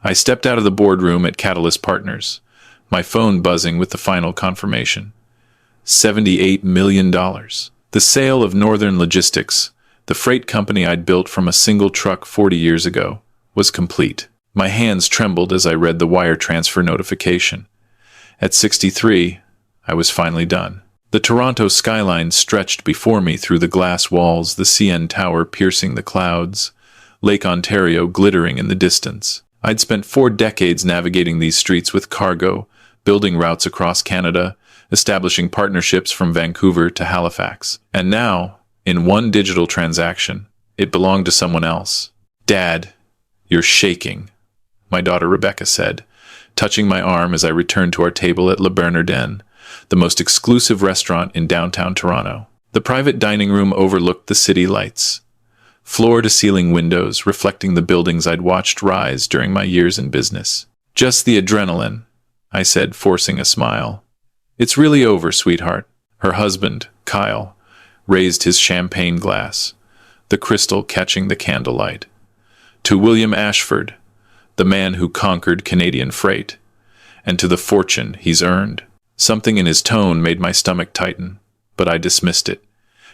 I stepped out of the boardroom at Catalyst Partners, my phone buzzing with the final confirmation. $78 million. The sale of Northern Logistics, the freight company I'd built from a single truck 40 years ago, was complete. My hands trembled as I read the wire transfer notification. At 63, I was finally done. The Toronto skyline stretched before me through the glass walls, the CN Tower piercing the clouds, Lake Ontario glittering in the distance. I'd spent 4 decades navigating these streets with cargo, building routes across Canada, establishing partnerships from Vancouver to Halifax. And now, in one digital transaction, it belonged to someone else. "Dad, you're shaking," my daughter Rebecca said, touching my arm as I returned to our table at Le Bernardin, the most exclusive restaurant in downtown Toronto. The private dining room overlooked the city lights, floor-to-ceiling windows reflecting the buildings I'd watched rise during my years in business. "Just the adrenaline," I said, forcing a smile. "It's really over, sweetheart." Her husband, Kyle, raised his champagne glass, the crystal catching the candlelight. "To William Ashford, the man who conquered Canadian freight, and to the fortune he's earned." Something in his tone made my stomach tighten, but I dismissed it.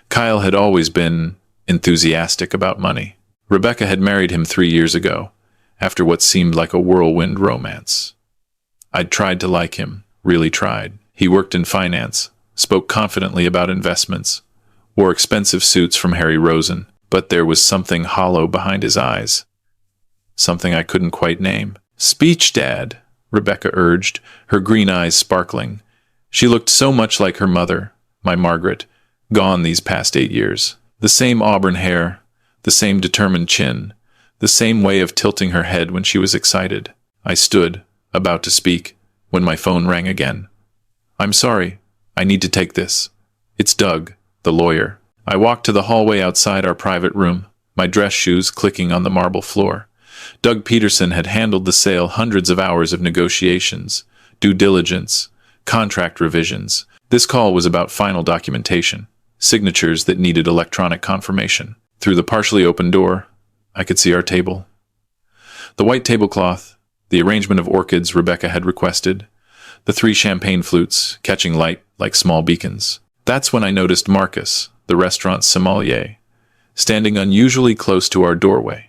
Kyle had always been enthusiastic about money. Rebecca had married him 3 years ago, after what seemed like a whirlwind romance. I'd tried to like him, really tried. He worked in finance, spoke confidently about investments, wore expensive suits from Harry Rosen, but there was something hollow behind his eyes. Something I couldn't quite name. "Speech, Dad," Rebecca urged, her green eyes sparkling. She looked so much like her mother, my Margaret, gone these past 8 years. The same auburn hair, the same determined chin, the same way of tilting her head when she was excited. I stood, about to speak, when my phone rang again. "I'm sorry, I need to take this. It's Doug, the lawyer." I walked to the hallway outside our private room, my dress shoes clicking on the marble floor. Doug Peterson had handled the sale, hundreds of hours of negotiations, due diligence, contract revisions. This call was about final documentation, signatures that needed electronic confirmation. Through the partially open door, I could see our table. The white tablecloth, the arrangement of orchids Rebecca had requested, the 3 champagne flutes catching light like small beacons. That's when I noticed Marcus, the restaurant's sommelier, standing unusually close to our doorway.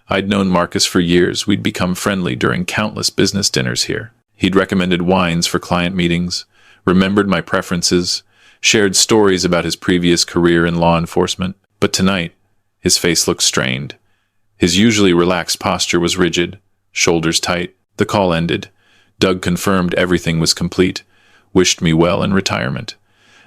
I'd known Marcus for years. We'd become friendly during countless business dinners here. He'd recommended wines for client meetings, remembered my preferences, shared stories about his previous career in law enforcement. But tonight, his face looked strained. His usually relaxed posture was rigid, shoulders tight. The call ended. Doug confirmed everything was complete, wished me well in retirement.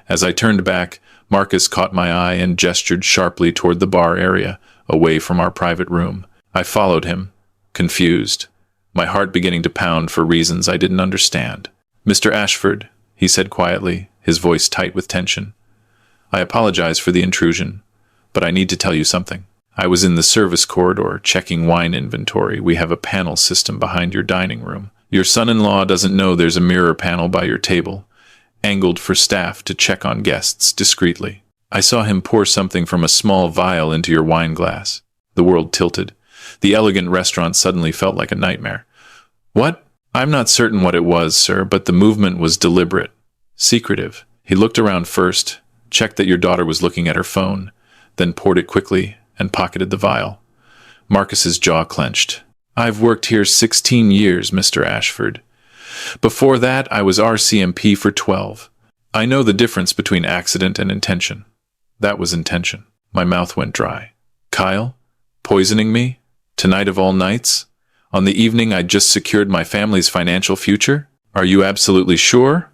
As I turned back, Marcus caught my eye and gestured sharply toward the bar area, away from our private room. I followed him, confused, my heart beginning to pound for reasons I didn't understand. "Mr. Ashford," he said quietly, his voice tight with tension. "I apologize for the intrusion, but I need to tell you something. I was in the service corridor checking wine inventory. We have a panel system behind your dining room. Your son-in-law doesn't know there's a mirror panel by your table, angled for staff to check on guests discreetly. I saw him pour something from a small vial into your wine glass." The world tilted. The elegant restaurant suddenly felt like a nightmare. "What?" "I'm not certain what it was, sir, but the movement was deliberate, secretive. He looked around first, checked that your daughter was looking at her phone, then poured it quickly and pocketed the vial." Marcus's jaw clenched. "I've worked here 16 years, Mr. Ashford. Before that, I was RCMP for 12. I know the difference between accident and intention. That was intention." My mouth went dry. "Kyle? Poisoning me? Tonight of all nights? On the evening I'd just secured my family's financial future? Are you absolutely sure?"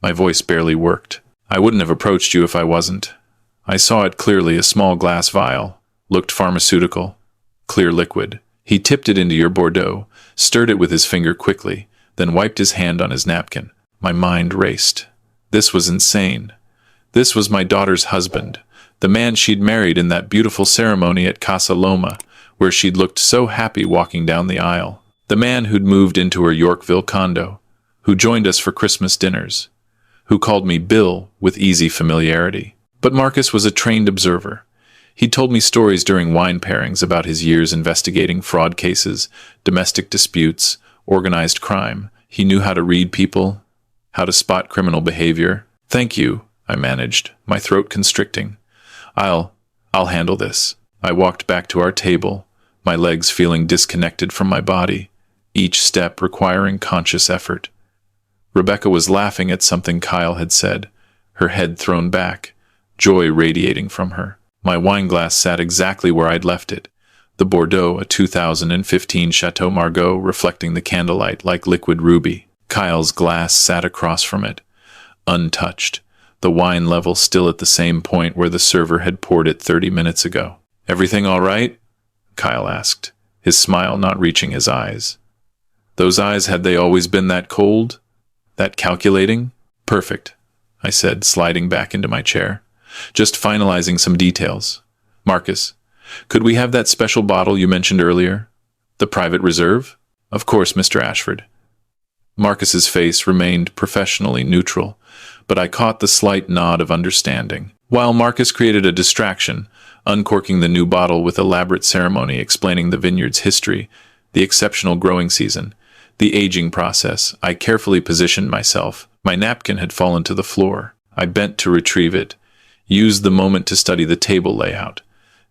My voice barely worked. "I wouldn't have approached you if I wasn't. I saw it clearly, a small glass vial. Looked pharmaceutical. Clear liquid. He tipped it into your Bordeaux, stirred it with his finger quickly, then wiped his hand on his napkin." My mind raced. This was insane. This was my daughter's husband, the man she'd married in that beautiful ceremony at Casa Loma, where she'd looked so happy walking down the aisle. The man who'd moved into her Yorkville condo, who joined us for Christmas dinners, who called me Bill with easy familiarity. But Marcus was a trained observer. He'd told me stories during wine pairings about his years investigating fraud cases, domestic disputes, organized crime. He knew how to read people, how to spot criminal behavior. "Thank you," I managed, my throat constricting. I'll handle this." I walked back to our table, my legs feeling disconnected from my body, each step requiring conscious effort. Rebecca was laughing at something Kyle had said, her head thrown back, joy radiating from her. My wine glass sat exactly where I'd left it, the Bordeaux, a 2015 Chateau Margaux, reflecting the candlelight like liquid ruby. Kyle's glass sat across from it, untouched, the wine level still at the same point where the server had poured it 30 minutes ago. "Everything all right?" Kyle asked, his smile not reaching his eyes. Those eyes, had they always been that cold? That calculating? "Perfect," I said, sliding back into my chair. "Just finalizing some details. Marcus, could we have that special bottle you mentioned earlier? The private reserve?" "Of course, Mr. Ashford." Marcus's face remained professionally neutral, but I caught the slight nod of understanding. While Marcus created a distraction, uncorking the new bottle with elaborate ceremony explaining the vineyard's history, the exceptional growing season, the aging process, I carefully positioned myself. My napkin had fallen to the floor. I bent to retrieve it, used the moment to study the table layout.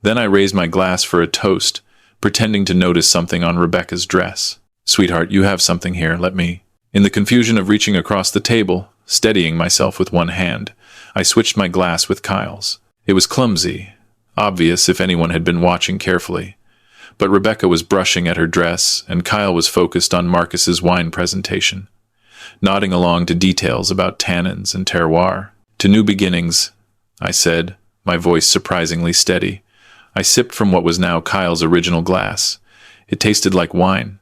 Then I raised my glass for a toast, pretending to notice something on Rebecca's dress. "Sweetheart, you have something here, let me..." In the confusion of reaching across the table, steadying myself with one hand, I switched my glass with Kyle's. It was clumsy, obvious if anyone had been watching carefully. But Rebecca was brushing at her dress, and Kyle was focused on Marcus's wine presentation, nodding along to details about tannins and terroir. "To new beginnings," I said, my voice surprisingly steady. I sipped from what was now Kyle's original glass. It tasted like wine.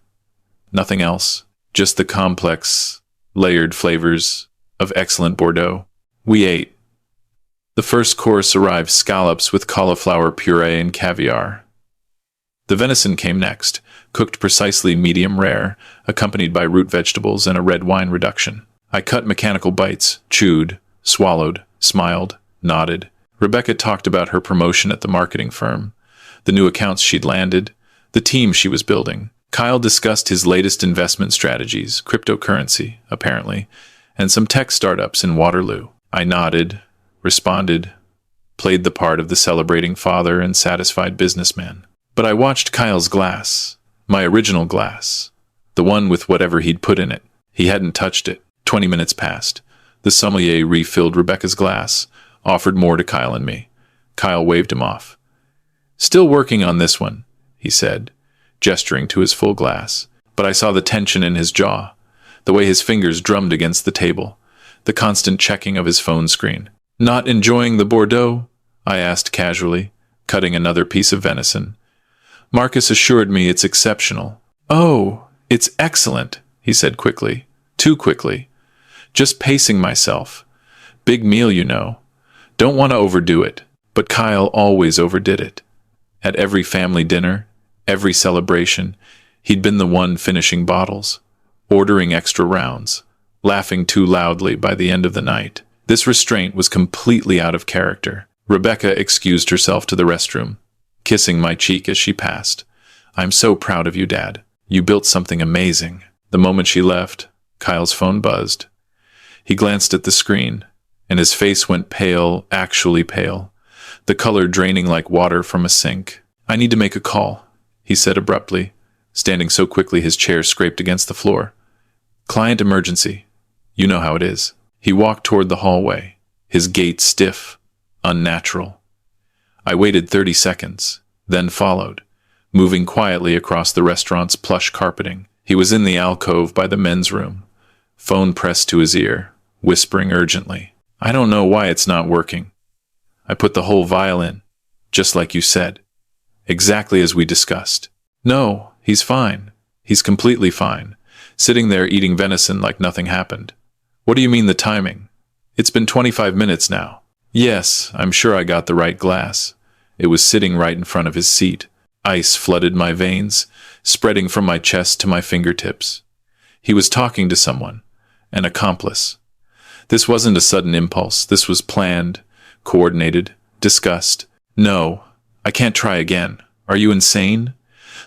Nothing else. Just the complex, layered flavors of excellent Bordeaux. We ate. The first course arrived: scallops with cauliflower puree and caviar. The venison came next, cooked precisely medium rare, accompanied by root vegetables and a red wine reduction. I cut mechanical bites, chewed, swallowed, smiled, nodded. Rebecca talked about her promotion at the marketing firm, the new accounts she'd landed, the team she was building. Kyle discussed his latest investment strategies, cryptocurrency, apparently, and some tech startups in Waterloo. I nodded, responded, played the part of the celebrating father and satisfied businessman. But I watched Kyle's glass, my original glass, the one with whatever he'd put in it. He hadn't touched it. 20 minutes passed. The sommelier refilled Rebecca's glass, offered more to Kyle and me. Kyle waved him off. "Still working on this one," he said, gesturing to his full glass. But I saw the tension in his jaw, the way his fingers drummed against the table, the constant checking of his phone screen. "Not enjoying the Bordeaux?" I asked casually, cutting another piece of venison. Marcus assured me it's exceptional. "Oh, it's excellent," he said quickly. Too quickly. "Just pacing myself. Big meal, you know. Don't want to overdo it." But Kyle always overdid it. At every family dinner, every celebration, he'd been the one finishing bottles, ordering extra rounds, laughing too loudly by the end of the night. This restraint was completely out of character. Rebecca excused herself to the restroom, kissing my cheek as she passed. "I'm so proud of you, Dad. You built something amazing." The moment she left, Kyle's phone buzzed. He glanced at the screen, and his face went pale, actually pale, the color draining like water from a sink. "I need to make a call," he said abruptly, standing so quickly his chair scraped against the floor. "Client emergency. You know how it is." He walked toward the hallway, his gait stiff, unnatural. I waited 30 seconds, then followed, moving quietly across the restaurant's plush carpeting. He was in the alcove by the men's room, phone pressed to his ear, whispering urgently. "I don't know why it's not working. I put the whole vial in, just like you said, exactly as we discussed." "No, he's fine. He's completely fine, sitting there eating venison like nothing happened." "What do you mean the timing? It's been 25 minutes now." "Yes, I'm sure I got the right glass. It was sitting right in front of his seat." Ice flooded my veins, spreading from my chest to my fingertips. He was talking to someone, an accomplice. This wasn't a sudden impulse. This was planned, coordinated, discussed. "No," I can't try again. Are you insane?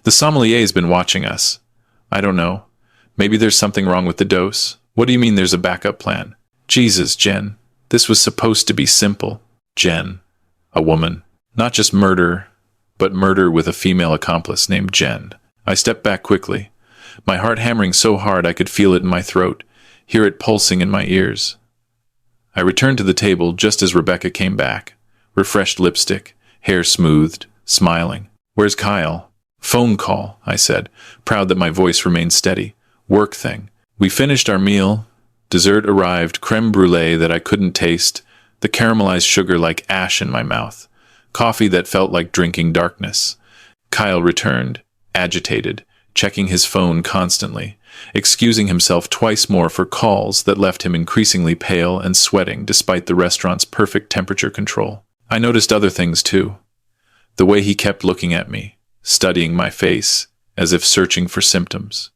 The sommelier's been watching us. I don't know. Maybe there's something wrong with the dose. What do you mean there's a backup plan? Jesus, Jen. This was supposed to be simple. Jen. A woman. Not just murder, but murder with a female accomplice named Jen. I stepped back quickly, my heart hammering so hard I could feel it in my throat, hear it pulsing in my ears. I returned to the table just as Rebecca came back, refreshed lipstick, hair smoothed, smiling. Where's Kyle? Phone call, I said, proud that my voice remained steady. Work thing. We finished our meal. Dessert arrived, creme brulee that I couldn't taste, the caramelized sugar like ash in my mouth, coffee that felt like drinking darkness. Kyle returned, agitated, checking his phone constantly, excusing himself twice more for calls that left him increasingly pale and sweating despite the restaurant's perfect temperature control. I noticed other things too. The way he kept looking at me, studying my face, as if searching for symptoms.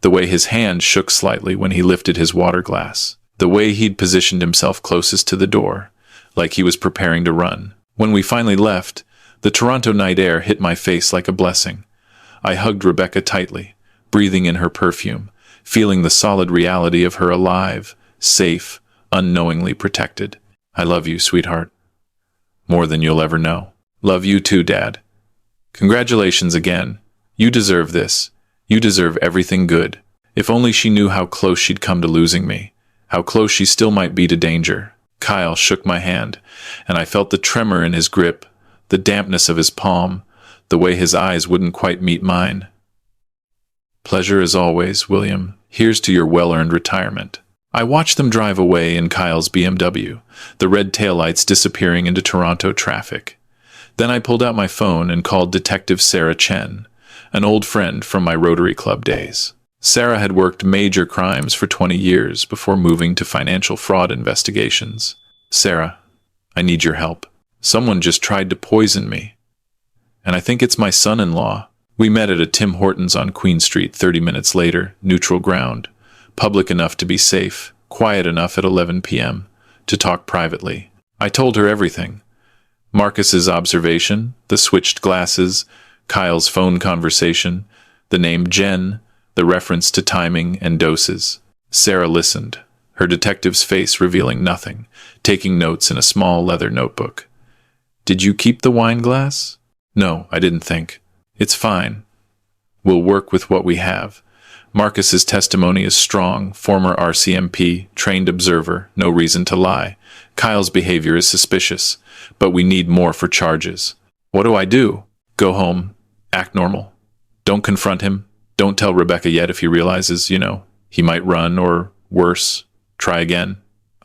The way his hand shook slightly when he lifted his water glass. The way he'd positioned himself closest to the door, like he was preparing to run. When we finally left, the Toronto night air hit my face like a blessing. I hugged Rebecca tightly, breathing in her perfume, feeling the solid reality of her alive, safe, unknowingly protected. I love you, sweetheart. More than you'll ever know. Love you too, Dad. Congratulations again. You deserve this. You deserve everything good. If only she knew how close she'd come to losing me, how close she still might be to danger. Kyle shook my hand, and I felt the tremor in his grip, the dampness of his palm, the way his eyes wouldn't quite meet mine. Pleasure as always, William. Here's to your well-earned retirement. I watched them drive away in Kyle's BMW, the red taillights disappearing into Toronto traffic. Then I pulled out my phone and called Detective Sarah Chen, an old friend from my Rotary Club days. Sarah had worked major crimes for 20 years before moving to financial fraud investigations. Sarah, I need your help. Someone just tried to poison me. And I think it's my son-in-law. We met at a Tim Hortons on Queen Street 30 minutes later, neutral ground, public enough to be safe, quiet enough at 11 p.m. to talk privately. I told her everything. Marcus's observation, the switched glasses, Kyle's phone conversation, the name Jen, the reference to timing and doses. Sarah listened, her detective's face revealing nothing, taking notes in a small leather notebook. Did you keep the wine glass? No, I didn't think. It's fine. We'll work with what we have. Marcus's testimony is strong, former RCMP, trained observer, no reason to lie. Kyle's behavior is suspicious, but we need more for charges. What do I do? Go home. Act normal. Don't confront him. Don't tell Rebecca yet if he realizes, he might run or, worse, try again.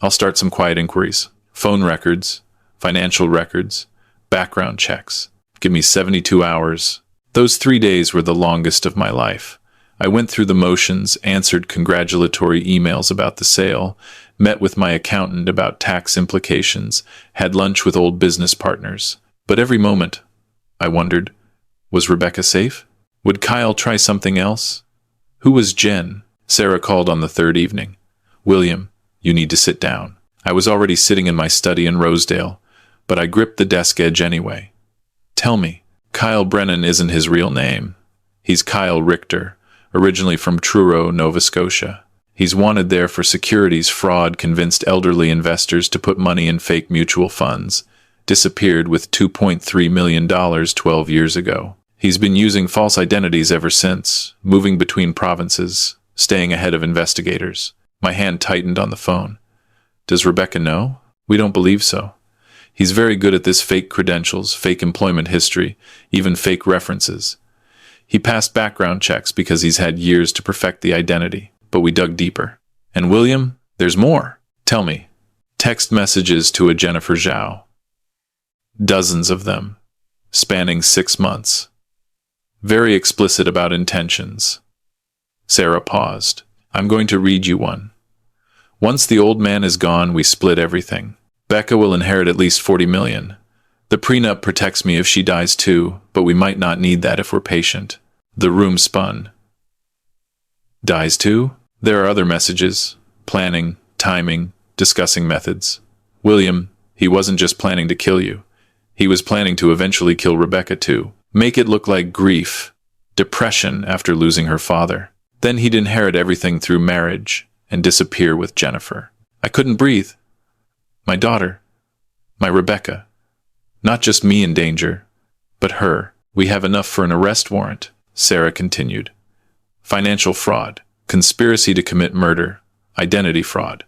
I'll start some quiet inquiries. Phone records, financial records, background checks. Give me 72 hours. Those 3 days were the longest of my life. I went through the motions, answered congratulatory emails about the sale, met with my accountant about tax implications, had lunch with old business partners. But every moment, I wondered, was Rebecca safe? Would Kyle try something else? Who was Jen? Sarah called on the third evening. William, you need to sit down. I was already sitting in my study in Rosedale, but I gripped the desk edge anyway. Tell me, Kyle Brennan isn't his real name. He's Kyle Richter, originally from Truro, Nova Scotia. He's wanted there for securities fraud, convinced elderly investors to put money in fake mutual funds, disappeared with $2.3 million 12 years ago. He's been using false identities ever since, moving between provinces, staying ahead of investigators. My hand tightened on the phone. Does Rebecca know? We don't believe so. He's very good at this: fake credentials, fake employment history, even fake references. He passed background checks because he's had years to perfect the identity, but we dug deeper. And William, there's more. Tell me. Text messages to a Jennifer Zhao. Dozens of them, spanning 6 months. Very explicit about intentions. Sarah paused. I'm going to read you one. Once the old man is gone, we split everything. Becca will inherit at least $40 million. The prenup protects me if she dies too, but we might not need that if we're patient. The room spun. Dies too? There are other messages. Planning, timing, discussing methods. William, he wasn't just planning to kill you. He was planning to eventually kill Rebecca too. Make it look like grief, depression after losing her father. Then he'd inherit everything through marriage and disappear with Jennifer. I couldn't breathe. My daughter. My Rebecca. Not just me in danger, but her. We have enough for an arrest warrant, Sarah continued. Financial fraud, conspiracy to commit murder, identity fraud.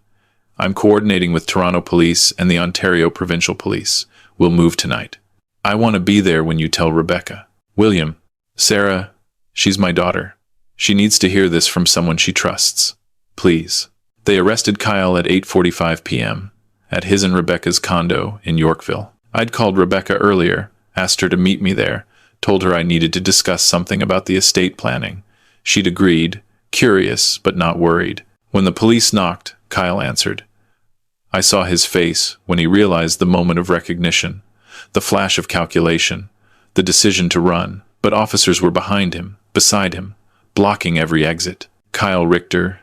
I'm coordinating with Toronto Police and the Ontario Provincial Police. We'll move tonight. I want to be there when you tell Rebecca. William, Sarah, she's my daughter. She needs to hear this from someone she trusts. Please. They arrested Kyle at 8:45 p.m. at his and Rebecca's condo in Yorkville. I'd called Rebecca earlier, asked her to meet me there, told her I needed to discuss something about the estate planning. She'd agreed, curious but not worried. When the police knocked, Kyle answered. I saw his face when he realized the moment of recognition, the flash of calculation, the decision to run, but officers were behind him, beside him, blocking every exit. Kyle Richter,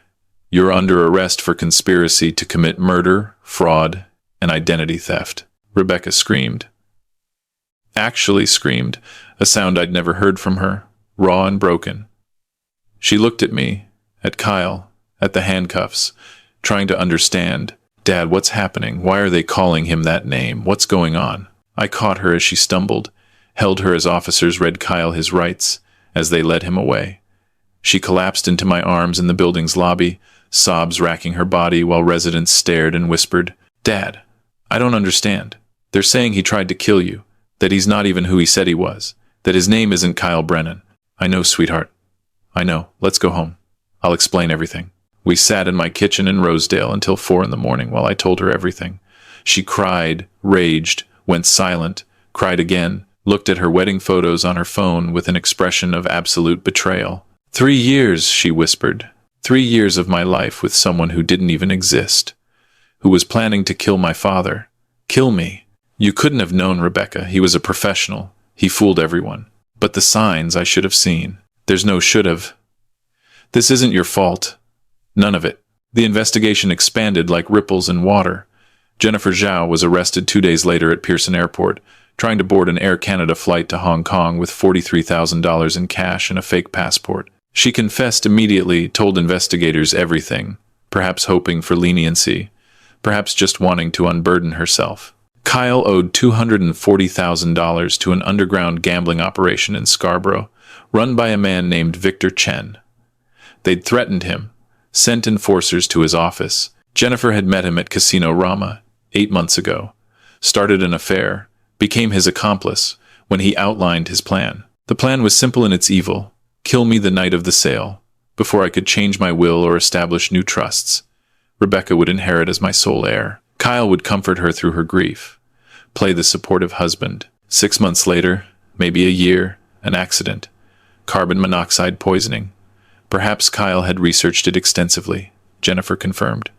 you're under arrest for conspiracy to commit murder, fraud, and identity theft. Rebecca screamed. Actually screamed, a sound I'd never heard from her, raw and broken. She looked at me, at Kyle, at the handcuffs, trying to understand. Dad, what's happening? Why are they calling him that name? What's going on? I caught her as she stumbled, held her as officers read Kyle his rights, as they led him away. She collapsed into my arms in the building's lobby, sobs racking her body while residents stared and whispered, Dad, I don't understand. They're saying he tried to kill you, that he's not even who he said he was, that his name isn't Kyle Brennan. I know, sweetheart. I know. Let's go home. I'll explain everything. We sat in my kitchen in Rosedale until 4 a.m. while I told her everything. She cried, raged, went silent, cried again, looked at her wedding photos on her phone with an expression of absolute betrayal. 3 years, she whispered. 3 years of my life with someone who didn't even exist, who was planning to kill my father. Kill me. You couldn't have known Rebecca. He was a professional. He fooled everyone. But the signs I should have seen. There's no should have. This isn't your fault. None of it. The investigation expanded like ripples in water. Jennifer Zhao was arrested 2 days later at Pearson Airport, trying to board an Air Canada flight to Hong Kong with $43,000 in cash and a fake passport. She confessed immediately, told investigators everything, perhaps hoping for leniency, perhaps just wanting to unburden herself. Kyle owed $240,000 to an underground gambling operation in Scarborough, run by a man named Victor Chen. They'd threatened him, sent enforcers to his office. Jennifer had met him at Casino Rama 8 months ago, started an affair, became his accomplice when he outlined his plan. The plan was simple in its evil. Kill me the night of the sale, before I could change my will or establish new trusts. Rebecca would inherit as my sole heir. Kyle would comfort her through her grief, play the supportive husband. 6 months later, maybe a year, an accident. Carbon monoxide poisoning. Perhaps Kyle had researched it extensively, Jennifer confirmed.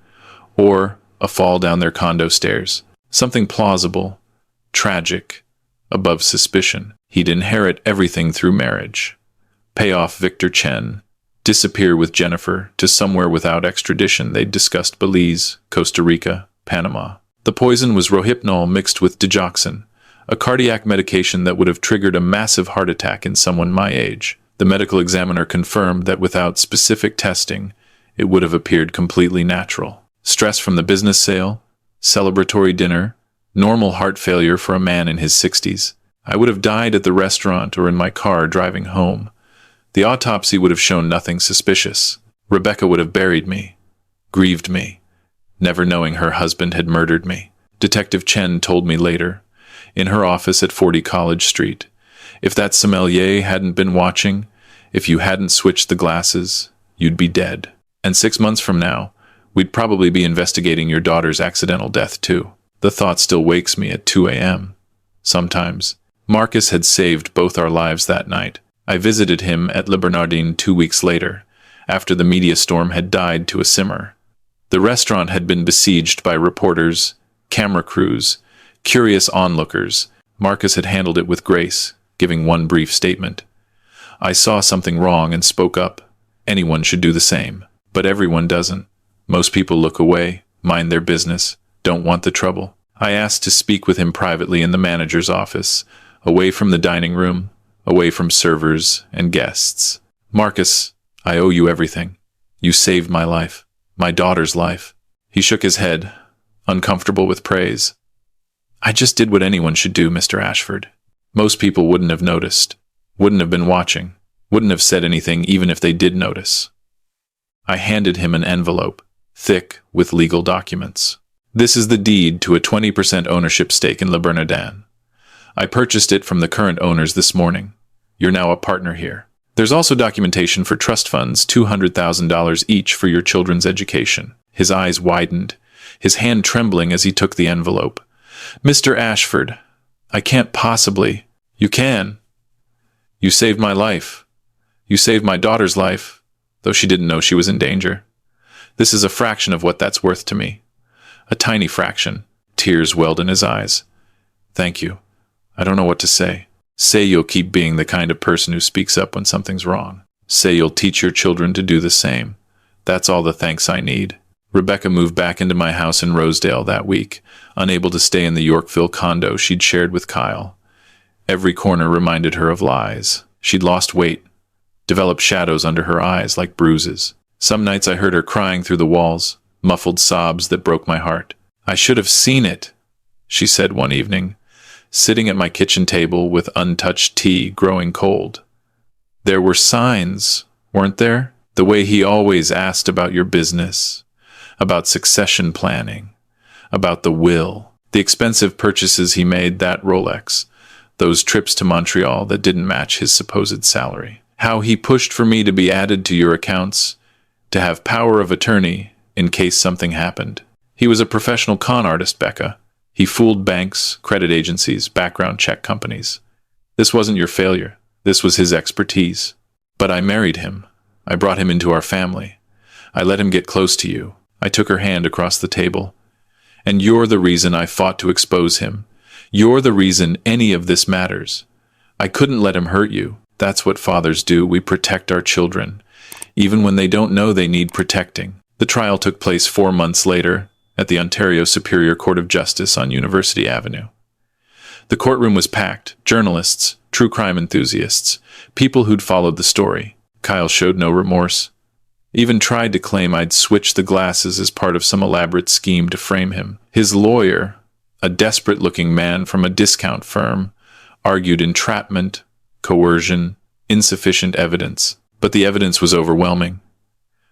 Or a fall down their condo stairs. Something plausible, tragic, above suspicion. He'd inherit everything through marriage. Pay off Victor Chen. Disappear with Jennifer to somewhere without extradition. They'd discussed Belize, Costa Rica, Panama. The poison was Rohypnol mixed with digoxin, a cardiac medication that would have triggered a massive heart attack in someone my age. The medical examiner confirmed that without specific testing, it would have appeared completely natural. Stress from the business sale, celebratory dinner, normal heart failure for a man in his 60s. I would have died at the restaurant or in my car driving home. The autopsy would have shown nothing suspicious. Rebecca would have buried me, grieved me, never knowing her husband had murdered me. Detective Chen told me later, in her office at 40 College Street, if that sommelier hadn't been watching, if you hadn't switched the glasses, you'd be dead. And 6 months from now, we'd probably be investigating your daughter's accidental death too. The thought still wakes me at 2 a.m. Sometimes. Marcus had saved both our lives that night. I visited him at Le Bernardin 2 weeks later, after the media storm had died to a simmer. The restaurant had been besieged by reporters, camera crews, curious onlookers. Marcus had handled it with grace, giving one brief statement. I saw something wrong and spoke up. Anyone should do the same. But everyone doesn't. Most people look away, mind their business, don't want the trouble. I asked to speak with him privately in the manager's office, away from the dining room, away from servers and guests. Marcus, I owe you everything. You saved my life, my daughter's life. He shook his head, uncomfortable with praise. I just did what anyone should do, Mr. Ashford. Most people wouldn't have noticed, wouldn't have been watching, wouldn't have said anything even if they did notice. I handed him an envelope, thick with legal documents. This is the deed to a 20% ownership stake in Le Bernardin. I purchased it from the current owners this morning. You're now a partner here. There's also documentation for trust funds, $200,000 each for your children's education. His eyes widened, his hand trembling as he took the envelope. Mr. Ashford, I can't possibly. You can. You saved my life. You saved my daughter's life, though she didn't know she was in danger. This is a fraction of what that's worth to me. A tiny fraction. Tears welled in his eyes. Thank you. I don't know what to say. Say you'll keep being the kind of person who speaks up when something's wrong. Say you'll teach your children to do the same. That's all the thanks I need. Rebecca moved back into my house in Rosedale that week, unable to stay in the Yorkville condo she'd shared with Kyle. Every corner reminded her of lies. She'd lost weight, developed shadows under her eyes like bruises. Some nights I heard her crying through the walls, muffled sobs that broke my heart. I should have seen it, she said one evening, sitting at my kitchen table with untouched tea growing cold. There were signs, weren't there? The way he always asked about your business, about succession planning, about the will, the expensive purchases he made, that Rolex, those trips to Montreal that didn't match his supposed salary. How he pushed for me to be added to your accounts, to have power of attorney in case something happened. He was a professional con artist, Becca. He fooled banks, credit agencies, background check companies. This wasn't your failure. This was his expertise. But I married him. I brought him into our family. I let him get close to you. I took her hand across the table. And you're the reason I fought to expose him. You're the reason any of this matters. I couldn't let him hurt you. That's what fathers do. We protect our children, even when they don't know they need protecting. The trial took place 4 months later at the Ontario Superior Court of Justice on University Avenue. The courtroom was packed. Journalists, true crime enthusiasts, people who'd followed the story. Kyle showed no remorse. Even tried to claim I'd switched the glasses as part of some elaborate scheme to frame him. His lawyer, a desperate-looking man from a discount firm, argued entrapment, coercion, insufficient evidence. But the evidence was overwhelming.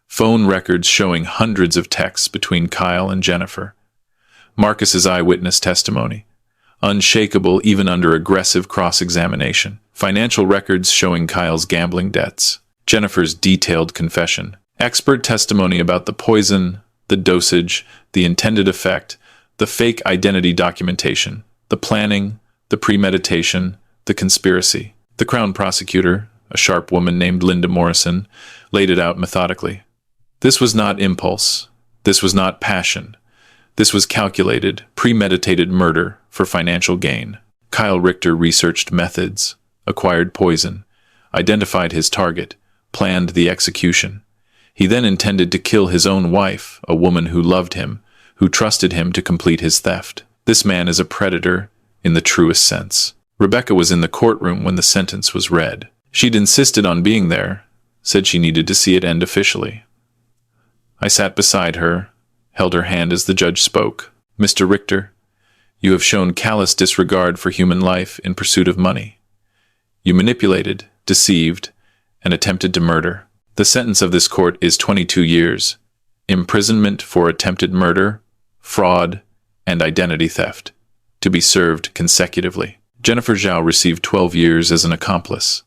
Phone records showing hundreds of texts between Kyle and Jennifer. Marcus's eyewitness testimony, unshakable even under aggressive cross-examination. Financial records showing Kyle's gambling debts. Jennifer's detailed confession. Expert testimony about the poison, the dosage, the intended effect, the fake identity documentation, the planning, the premeditation, the conspiracy. The Crown prosecutor, a sharp woman named Linda Morrison, laid it out methodically. This was not impulse. This was not passion. This was calculated, premeditated murder for financial gain. Kyle Richter researched methods, acquired poison, identified his target, planned the execution. He then intended to kill his own wife, a woman who loved him, who trusted him to complete his theft. This man is a predator in the truest sense. Rebecca was in the courtroom when the sentence was read. She'd insisted on being there, said she needed to see it end officially. I sat beside her, held her hand as the judge spoke. Mr. Richter, you have shown callous disregard for human life in pursuit of money. You manipulated, deceived, and attempted to murder. The sentence of this court is 22 years, imprisonment for attempted murder, fraud, and identity theft, to be served consecutively. Jennifer Zhao received 12 years as an accomplice.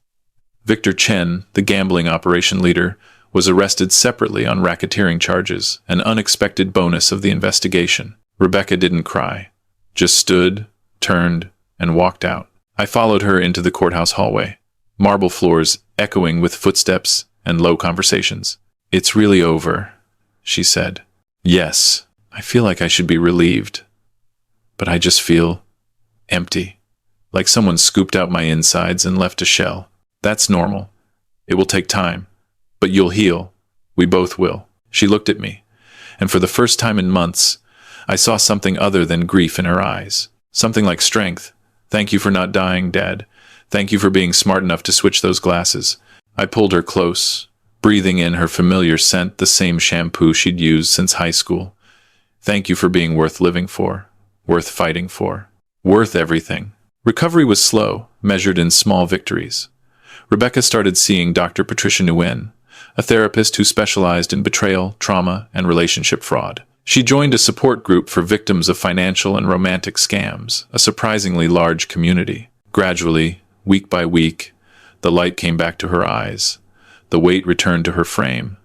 Victor Chen, the gambling operation leader, was arrested separately on racketeering charges, an unexpected bonus of the investigation. Rebecca didn't cry, just stood, turned, and walked out. I followed her into the courthouse hallway, marble floors echoing with footsteps and low conversations. It's really over, she said. Yes, I feel like I should be relieved, but I just feel empty, like someone scooped out my insides and left a shell. That's normal. It will take time, but you'll heal. We both will. She looked at me, and for the first time in months, I saw something other than grief in her eyes. Something like strength. Thank you for not dying, Dad. Thank you for being smart enough to switch those glasses. I pulled her close, breathing in her familiar scent, the same shampoo she'd used since high school. Thank you for being worth living for, worth fighting for, worth everything. Recovery was slow, measured in small victories. Rebecca started seeing Dr. Patricia Nguyen, a therapist who specialized in betrayal, trauma, and relationship fraud. She joined a support group for victims of financial and romantic scams, a surprisingly large community. Gradually, week by week, the light came back to her eyes. The weight returned to her frame.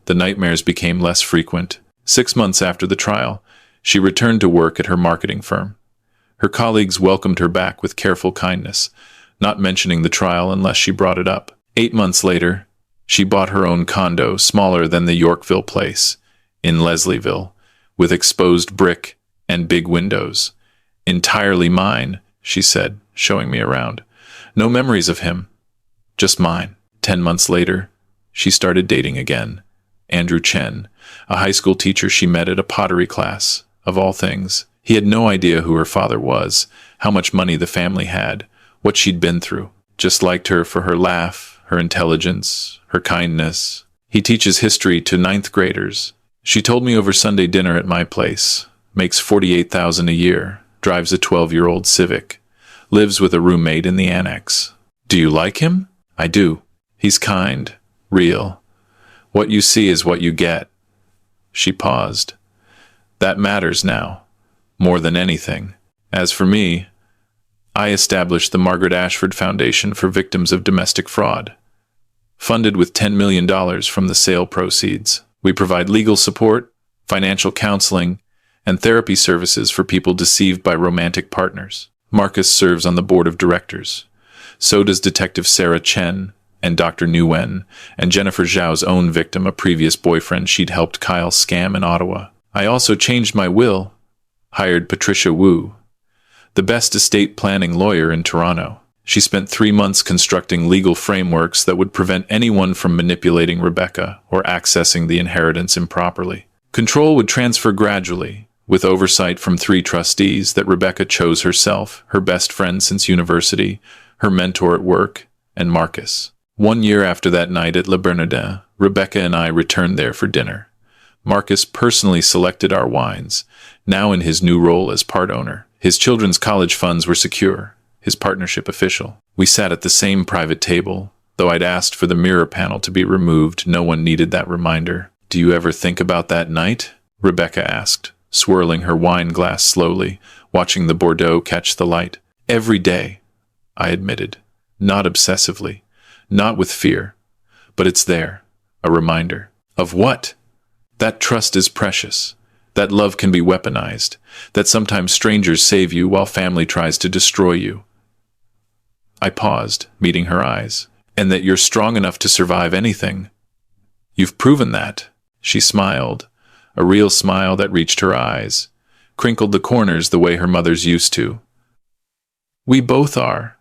The nightmares became less frequent. 6 months after the trial, she returned to work at her marketing firm. Her colleagues welcomed her back with careful kindness, not mentioning the trial unless she brought it up. 8 months later, she bought her own condo, smaller than the Yorkville place, in Leslieville, with exposed brick and big windows. Entirely mine, she said, showing me around. No memories of him, just mine. 10 months later, she started dating again. Andrew Chen, a high school teacher she met at a pottery class, of all things. He had no idea who her father was, how much money the family had, what she'd been through. Just liked her for her laugh, her intelligence, her kindness. He teaches history to 9th graders. She told me over Sunday dinner at my place. Makes $48,000 a year, drives a 12-year-old Civic, lives with a roommate in the annex. Do you like him? I do. He's kind, real. What you see is what you get. She paused. That matters now, more than anything. As for me, I established the Margaret Ashford Foundation for Victims of Domestic Fraud, funded with $10 million from the sale proceeds. We provide legal support, financial counseling, and therapy services for people deceived by romantic partners. Marcus serves on the board of directors. So does Detective Sarah Chen and Dr. Nguyen, and Jennifer Zhao's own victim, a previous boyfriend she'd helped Kyle scam in Ottawa. I also changed my will, hired Patricia Wu, the best estate planning lawyer in Toronto. She spent 3 months constructing legal frameworks that would prevent anyone from manipulating Rebecca or accessing the inheritance improperly. Control would transfer gradually, with oversight from 3 trustees that Rebecca chose herself, her best friend since university, her mentor at work, and Marcus. 1 year after that night at Le Bernardin, Rebecca and I returned there for dinner. Marcus personally selected our wines, now in his new role as part owner. His children's college funds were secure, his partnership official. We sat at the same private table. Though I'd asked for the mirror panel to be removed, no one needed that reminder. Do you ever think about that night? Rebecca asked, swirling her wine glass slowly, watching the Bordeaux catch the light. Every day, I admitted. Not obsessively, not with fear, but it's there, a reminder. Of what? That trust is precious, that love can be weaponized, that sometimes strangers save you while family tries to destroy you. I paused, meeting her eyes. And that you're strong enough to survive anything. You've proven that. She smiled, a real smile that reached her eyes, crinkled the corners the way her mothers used to. We both are.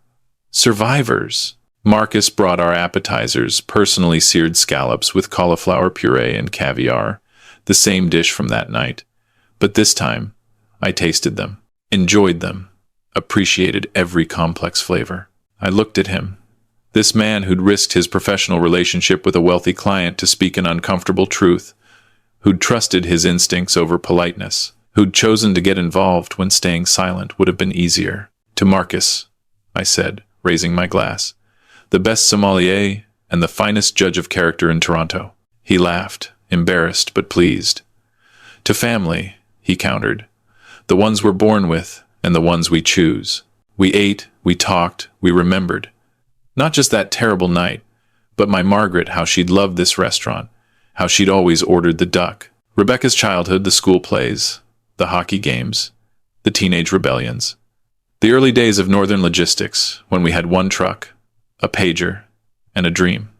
Survivors. Marcus brought our appetizers, personally seared scallops with cauliflower puree and caviar, the same dish from that night. But this time, I tasted them, enjoyed them, appreciated every complex flavor. I looked at him. This man who'd risked his professional relationship with a wealthy client to speak an uncomfortable truth, who'd trusted his instincts over politeness, who'd chosen to get involved when staying silent would have been easier. To Marcus, I said, raising my glass, the best sommelier and the finest judge of character in Toronto. He laughed, embarrassed but pleased. To family, he countered, the ones we're born with and the ones we choose. We ate, we talked, we remembered. Not just that terrible night, but my Margaret, how she'd loved this restaurant, how she'd always ordered the duck. Rebecca's childhood, the school plays, the hockey games, the teenage rebellions. The early days of Northern Logistics, when we had one truck, a pager, and a dream.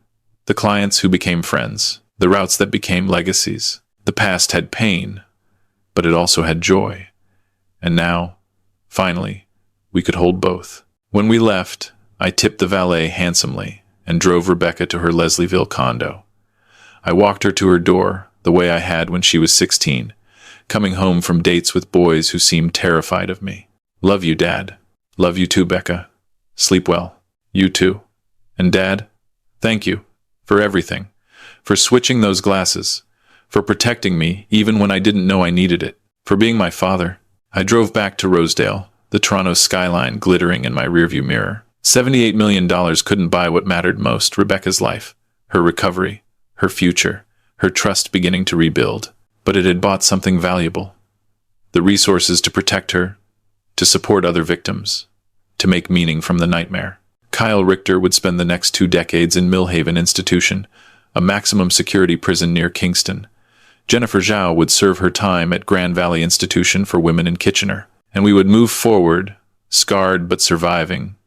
The clients who became friends, the routes that became legacies. The past had pain, but it also had joy. And now, finally, we could hold both. When we left, I tipped the valet handsomely and drove Rebecca to her Leslieville condo. I walked her to her door the way I had when she was 16, coming home from dates with boys who seemed terrified of me. Love you, Dad. Love you too, Becca. Sleep well. You too. And Dad, thank you for everything, for switching those glasses, for protecting me even when I didn't know I needed it, for being my father. I drove back to Rosedale, the Toronto skyline glittering in my rearview mirror. $78 million couldn't buy what mattered most: Rebecca's life, her recovery, her future, her trust beginning to rebuild. But it had bought something valuable: the resources to protect her, to support other victims, to make meaning from the nightmare. Kyle Richter would spend the next 2 decades in Millhaven Institution, a maximum security prison near Kingston. Jennifer Zhao would serve her time at Grand Valley Institution for Women in Kitchener. And we would move forward, scarred but surviving,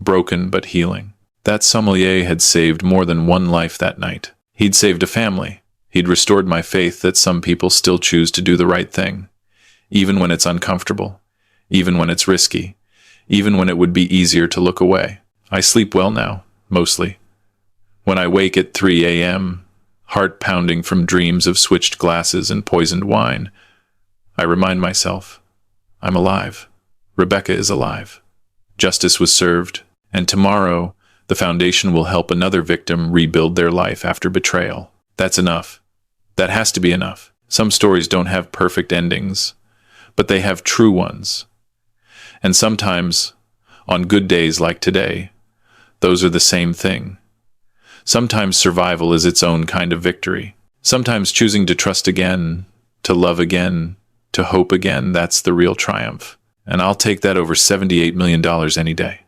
broken but healing. That sommelier had saved more than one life that night. He'd saved a family. He'd restored my faith that some people still choose to do the right thing, even when it's uncomfortable, even when it's risky, even when it would be easier to look away. I sleep well now, mostly. When I wake at 3 a.m., heart pounding from dreams of switched glasses and poisoned wine, I remind myself, I'm alive. Rebecca is alive. Justice was served, and tomorrow, the foundation will help another victim rebuild their life after betrayal. That's enough. That has to be enough. Some stories don't have perfect endings, but they have true ones. And sometimes, on good days like today, those are the same thing. Sometimes survival is its own kind of victory. Sometimes choosing to trust again, to love again, to hope again, that's the real triumph. And I'll take that over $78 million any day.